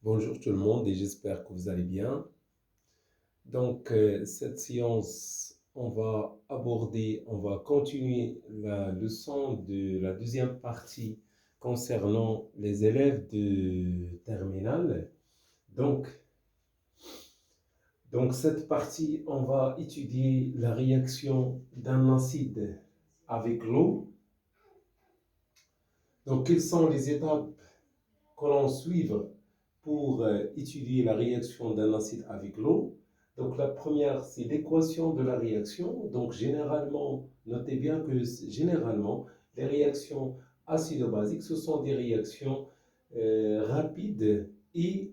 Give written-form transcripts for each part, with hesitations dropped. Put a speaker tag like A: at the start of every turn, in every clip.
A: Bonjour tout le monde et j'espère que vous allez bien. Cette séance, on va continuer la leçon de la deuxième partie concernant les élèves de terminale. Donc, cette partie, on va étudier la réaction d'un acide avec l'eau. Donc, quelles sont les étapes que l'on suivre pour étudier la réaction d'un acide avec l'eau? Donc la première, c'est l'équation de la réaction. Donc généralement, notez bien que généralement, les réactions acido-basiques, ce sont des réactions rapides et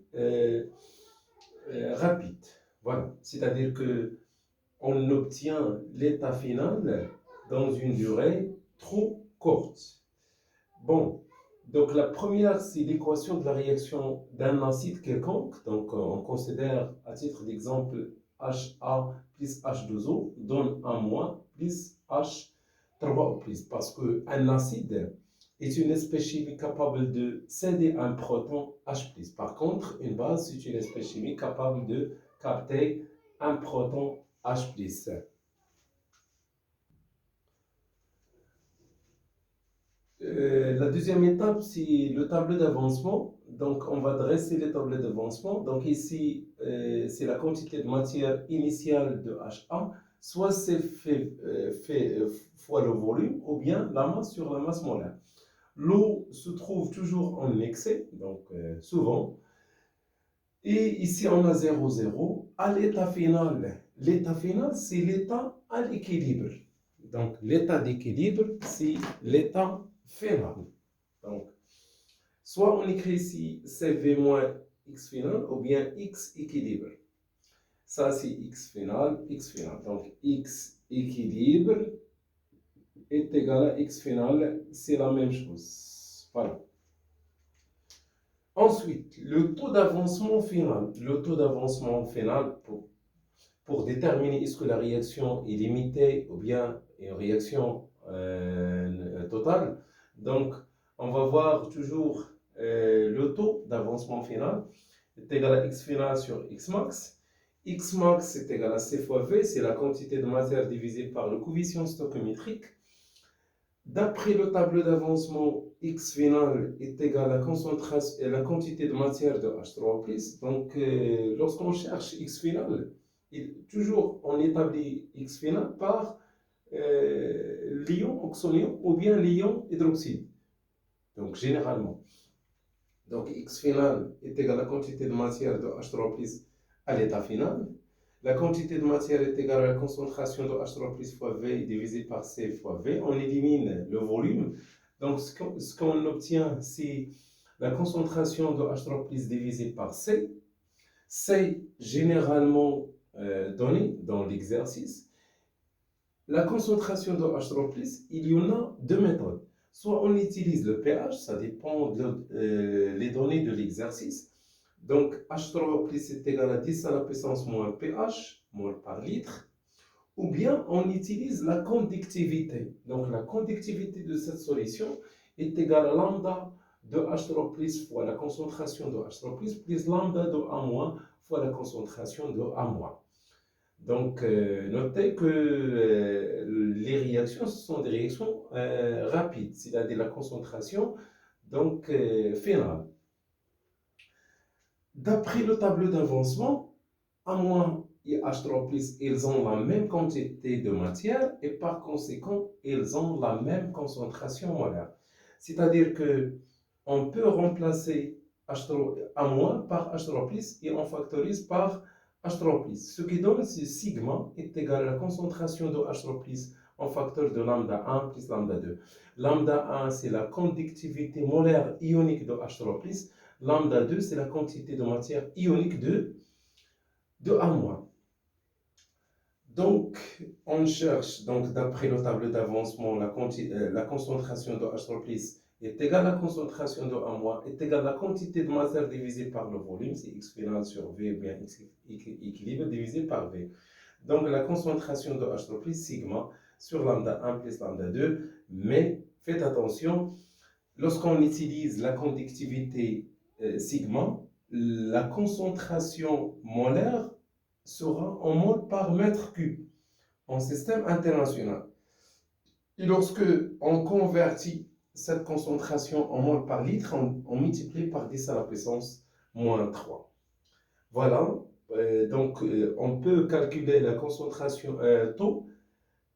A: rapides. Voilà, c'est-à-dire que on obtient l'état final dans une durée trop courte. Bon, donc la première, c'est l'équation de la réaction d'un acide quelconque. Donc on considère à titre d'exemple HA plus H2O donne un moins plus H3O plus. Parce qu'un acide est une espèce chimique capable de céder un proton H plus. Par contre, une base, c'est une espèce chimique capable de capter un proton H plus. La deuxième étape, c'est le tableau d'avancement. Donc, on va dresser le tableau d'avancement. Donc, ici, c'est la quantité de matière initiale de HA, soit c'est fait fois le volume, ou bien la masse sur la masse molaire. L'eau se trouve toujours en excès, donc souvent. Et ici, on a 0, 0. À l'état final, c'est l'état à l'équilibre. Donc, l'état d'équilibre, c'est l'état final. Donc, soit on écrit ici CV moins X final, ou bien X équilibre. Ça, c'est X final, X final. Donc, X équilibre est égal à X final, c'est la même chose. Voilà. Ensuite, le taux d'avancement final. Le taux d'avancement final, pour déterminer est-ce que la réaction est limitée ou bien une réaction totale. Donc, on va voir toujours le taux d'avancement final est égal à X final sur X max. X max est égal à C fois V, c'est la quantité de matière divisée par le coefficient stoichiométrique. D'après le tableau d'avancement, X final est égal à la quantité de matière de H3+. Donc, lorsqu'on cherche X final, toujours on établit X final par l'ion oxonium ou bien l'ion hydroxyde. Donc, généralement. Donc, X final est égal à la quantité de matière de H3+, à l'état final. La quantité de matière est égale à la concentration de H3+ fois V divisé par C fois V. On élimine le volume. Donc, ce qu'on obtient, c'est la concentration de H3+ divisé par C. C, généralement donné dans l'exercice. La concentration de H3+, il y en a deux méthodes. Soit on utilise le pH, ça dépend des données de l'exercice. Donc, H3 est égal à 10 à la puissance moins pH, mol par litre. Ou bien, on utilise la conductivité. Donc, la conductivité de cette solution est égale à lambda de H3 fois la concentration de H3 plus lambda de A- fois la concentration de A-. Donc, notez que les réactions, ce sont des réactions rapides, c'est-à-dire la concentration finale. D'après le tableau d'avancement, A- et H3+, ils ont la même quantité de matière et par conséquent, ils ont la même concentration molaire. C'est-à-dire que on peut remplacer A- par H3+, et on factorise par H3+. Ce qui donne c'est sigma est égal à la concentration de H3+ en facteur de lambda 1 plus lambda 2. Lambda 1, c'est la conductivité molaire ionique de H3+. Lambda 2, c'est la quantité de matière ionique de A-. Donc, on cherche, d'après le tableau d'avancement, la concentration de H3+ est égale à la concentration de A- est égale à la quantité de matière divisée par le volume, c'est X final sur V, ou bien X équilibre divisé par V. Donc, la concentration de H3+, sigma, sur lambda 1 plus lambda 2, mais faites attention, lorsqu'on utilise la conductivité sigma, la concentration molaire sera en mol par mètre cube en système international. Et lorsque on convertit cette concentration en mol par litre, on multiplie par 10 à la puissance moins 3. Voilà, on peut calculer la concentration taux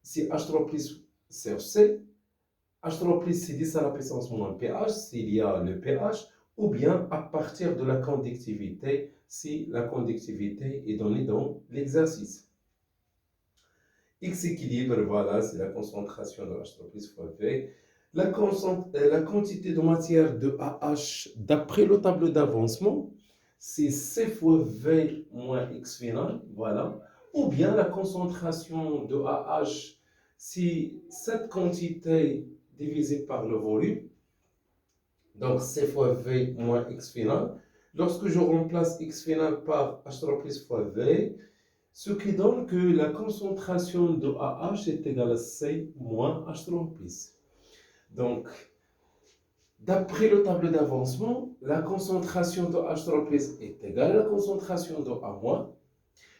A: si H3 plus sur C. H3 plus c'est 10 à la puissance moins pH s'il y a le pH, ou bien à partir de la conductivité si la conductivité est donnée dans l'exercice. X équilibre, voilà, c'est la concentration de H3 plus fois V. La quantité de matière de AH d'après le tableau d'avancement, c'est C fois V moins X final, voilà. Ou bien la concentration de AH, si cette quantité divisée par le volume, donc C fois V moins X final. Lorsque je remplace X final par H3 plus fois V, ce qui donne que la concentration de AH est égale à C moins H3 plus. Donc, d'après le tableau d'avancement, la concentration de H3 plus est égale à la concentration de A-.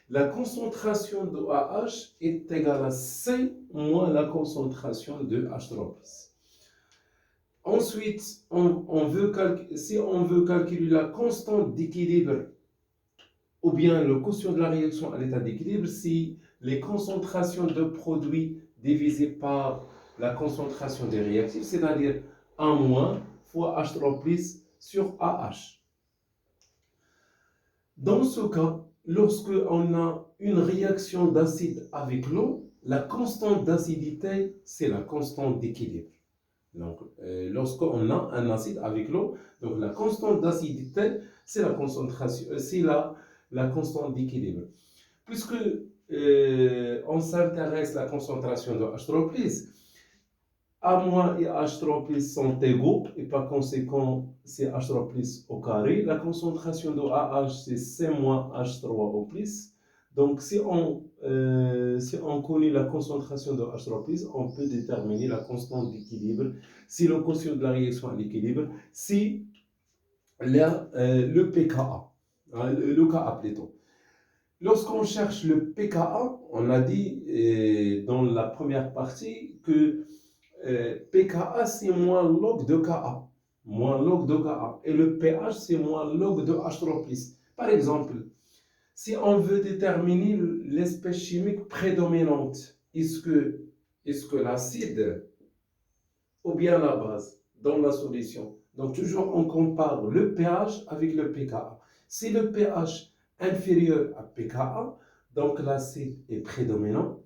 A: La concentration de AH est égale à C moins la concentration de H3 plus. Ensuite, si on veut calculer la constante d'équilibre ou bien le quotient de la réaction à l'état d'équilibre, si les concentrations de produits divisées par la concentration des réactifs, c'est-à-dire A- fois H3 plus sur AH. Dans ce cas, lorsque on a une réaction d'acide avec l'eau, la constante d'acidité, c'est la constante d'équilibre. Donc, lorsqu'on a un acide avec l'eau, donc la constante d'acidité, c'est la concentration, c'est la constante d'équilibre. Puisque on s'intéresse à la concentration de H3+, A- et H3+ sont égaux, et par conséquent, c'est H3+ au carré. La concentration de AH, c'est C- H3 au plus. Donc, si on connaît la concentration de H3+, on peut déterminer la constante d'équilibre, si le quotient de la réaction est l'équilibre, si le pKa, le Ka plutôt. Lorsqu'on cherche le pKa, on a dit dans la première partie que pKa, c'est moins log de Ka. Moins log de Ka. Et le pH, c'est moins log de H3+. Par exemple, si on veut déterminer l'espèce chimique prédominante, est-ce que l'acide ou bien la base dans la solution? Donc toujours on compare le pH avec le pKa. Si le pH est inférieur à pKa, donc l'acide est prédominant.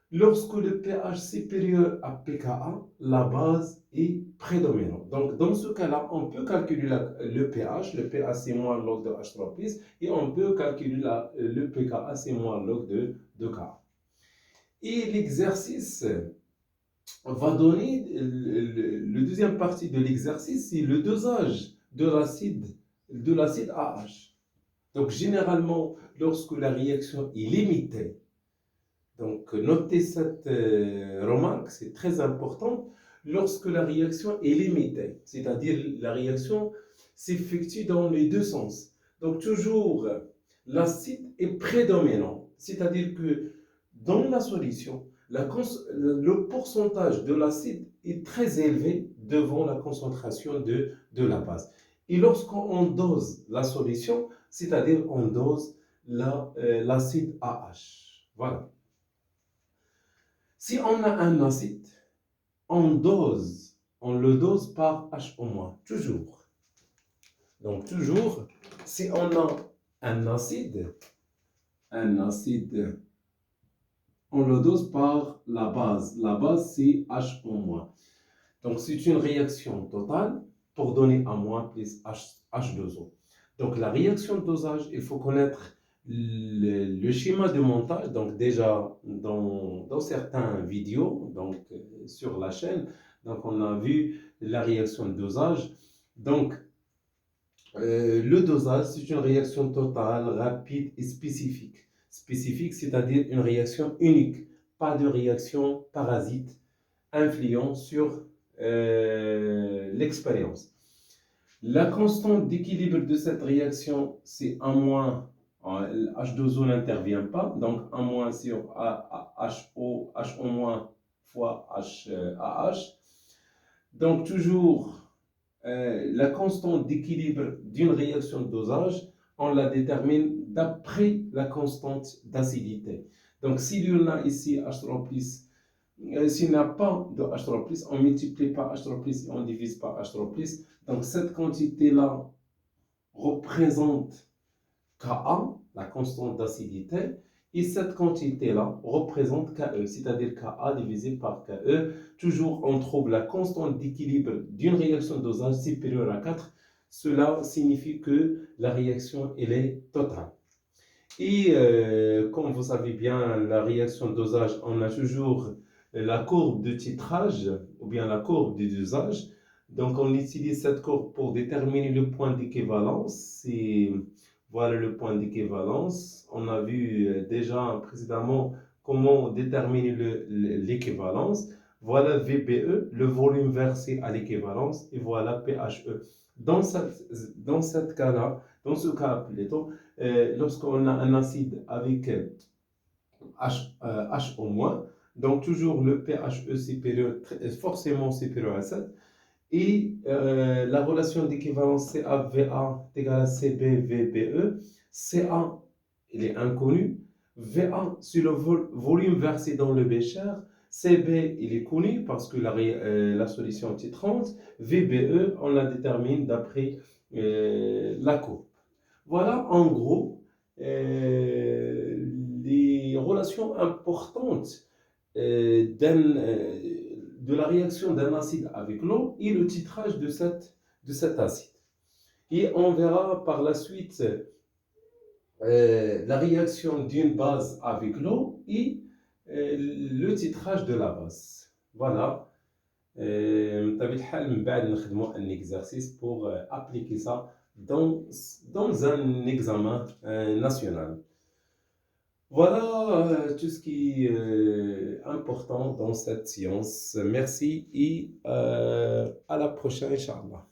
A: Lorsque le pH est supérieur à pKa, la base est prédominante. Donc, dans ce cas-là, on peut calculer le pH. Le pH, c'est moins log de H3+, et on peut calculer le pKa, c'est moins log de Ka. Et l'exercice va donner, le deuxième partie de l'exercice, c'est le dosage de l'acide AH. Donc, généralement, lorsque la réaction est limitée, donc, notez cette remarque, c'est très important. Lorsque la réaction est limitée, c'est-à-dire la réaction s'effectue dans les deux sens. Donc, toujours, l'acide est prédominant, c'est-à-dire que dans la solution, le pourcentage de l'acide est très élevé devant la concentration de la base. Et lorsqu'on dose la solution, c'est-à-dire on dose l'acide AH. Voilà. Si on a un acide, on le dose par H-, toujours. Donc toujours, si on a un acide, on le dose par la base. La base, c'est H-. Donc c'est une réaction totale pour donner A- plus H2O. Donc la réaction de dosage, il faut connaître le schéma de montage. Donc déjà dans certaines vidéos sur la chaîne, donc on a vu la réaction de dosage. Donc le dosage, c'est une réaction totale, rapide et spécifique. Spécifique, c'est-à-dire une réaction unique, pas de réaction parasite influent sur l'expérience. La constante d'équilibre de cette réaction, c'est 1 moins, H2O n'intervient pas, donc 1 moins sur HO fois HAH. Donc toujours, la constante d'équilibre d'une réaction de dosage, on la détermine d'après la constante d'acidité. Donc s'il y en a ici H3+, s'il n'y a pas de H3+, on multiplie par H3+, et on divise par H3+. Donc cette quantité-là représente Ka, la constante d'acidité, et cette quantité-là représente Ke, c'est-à-dire Ka divisé par Ke. Toujours, on trouve la constante d'équilibre d'une réaction de dosage supérieure à 4. Cela signifie que la réaction elle est totale. Et comme vous savez bien, la réaction de dosage, on a toujours la courbe de titrage ou bien la courbe de dosage. Donc, on utilise cette courbe pour déterminer le point d'équivalence. Et voilà le point d'équivalence. On a vu déjà précédemment comment déterminer l'équivalence. Voilà VBE, le volume versé à l'équivalence, et voilà PHE. Dans cette cas-là, dans ce cas plutôt, lorsqu'on a un acide avec HO-, donc toujours le pHE supérieur, forcément supérieur à 7, et la relation d'équivalence CA-VA est égale à CB-VBE. CA, il est inconnu. VA, c'est le volume versé dans le bécher. CB, il est connu parce que la solution est 30. VBE, on la détermine d'après la courbe. Voilà en gros les relations importantes de la réaction d'un acide avec l'eau et le titrage de cet acide. Et on verra par la suite la réaction d'une base avec l'eau et le titrage de la base. Voilà. بطبيعة الحال من بعد نخدموا un exercice pour appliquer ça dans un examen national. Voilà tout ce qui est important dans cette science. Merci et à la prochaine, Inch'Allah.